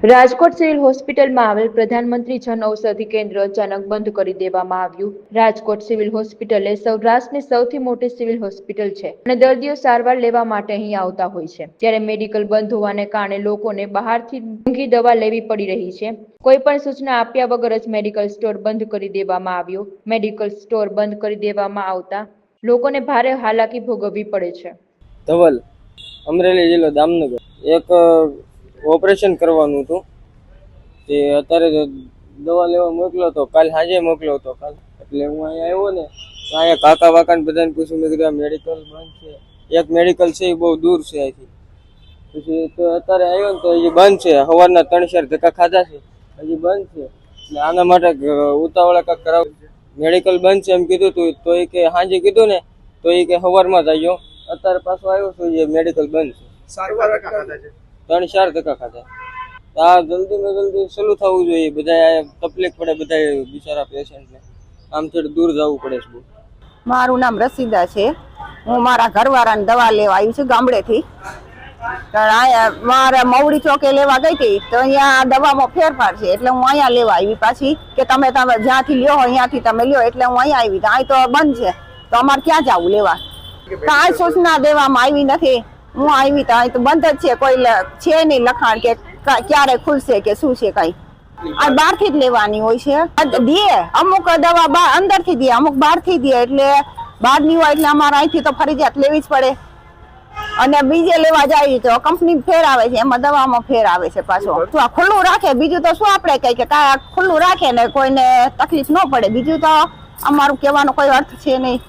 Rajkot civil હોસ્પિટલમાં આવેલ પ્રધાનમંત્રી જન ઔષધિ કેન્દ્ર અચાનક બંધ કરી દેવામાં આવ્યું। રાજકોટ સિવિલ હોસ્પિટલ એ સૌરાષ્ટ્રની સૌથી મોટી સિવિલ હોસ્પિટલ છે અને દર્દીઓ સારવાર લેવા માટે અહીં આવતા હોય છે। ત્યારે મેડિકલ બંધ હોવાને કારણે લોકોને બહારથી મોંઘી દવા લેવી પડી રહી છે। કોઈ પણ સૂચના આપ્યા વગર જ મેડિકલ સ્ટોર બંધ કરી દેવામાં આવ્યો। મેડિકલ સ્ટોર બંધ કરી દેવામાં આવતા લોકોને ભારે હાલાકી ભોગવવી પડે છે। ધવલ, અમરેલી જિલ્લો દામનગર એક ઓપરેશન કરવાનું હતું તે અત્યારે દવા લેવા મોકલ્યો હતો, કાલ સાંજે મોકલ્યો હતો કાલ એટલે હું અહીંયા આવ્યો ને અહીંયા કાકા વાકાને બધાને પૂછ્યું, મેં કીધું મેડિકલ બંધ છે, એક મેડિકલ છે એ બહુ દૂર છે અહીંથી, પછી તો અત્યારે આવ્યો ને તો હજી બંધ છે, સવારના 3-4 ધક્કા ખાધા છે, હજી બંધ છે, એટલે આના માટે ઉતાવળા કાંક કરાવવું છે। મેડિકલ બંધ છે એમ કીધું હતું તો એ કે સાંજે કીધું ને તો એ કે સવારમાં જ આવ્યો, અત્યારે પાછો આવ્યો છું એ મેડિકલ બંધ છે, 3-4 ધક્કા ખાધા। આ જલ્દી સલું થવું જોઈએ, બધા તકલીફ પડે, બધા બિચારા પેશન્ટને આમ થોડું દૂર જવું પડે છે। મારું નામ રસીદા છે, હું મારા ઘરવાળાને દવા લેવા આવી છું ગામડેથી। મારે મવડી ચોકે લેવા ગઈ હતી તો અહીંયા દવામાં ફેરફાર છે એટલે હું અહીંયા લેવા આવી પાછી કે તમે જ્યાંથી લ્યો અહીંયાથી તમે લ્યો, એટલે હું અહીંયા આવી। અહીં તો બંધ છે તો અમારે ક્યાં જવું લેવા? કાંઈ સૂચના દેવામાં આવી નથી। હું આવી તો અહીં તો બંધ જ છે, કોઈ છે નહીં લખાણ કે ક્યારે ખુલશે કે શું છે કઈ। આ બહારથી જ લેવાની હોય છે, દે અમુક દવા અંદરથી દે, અમુક બહારથી દે, એટલે બહારની હોય એટલે અમારે અહીંથી તો ફરજિયાત લેવી જ પડે। અને બીજે લેવા જાય તો કંપની ફેર આવે છે, એમાં દવામાં ફેર આવે છે પાછો। તો આ ખુલ્લું રાખે, બીજું તો શું આપણે કઈ કે ખુલ્લું રાખે ને કોઈને તકલીફ ન પડે, બીજું તો અમારું કહેવાનો કોઈ અર્થ છે નહીં।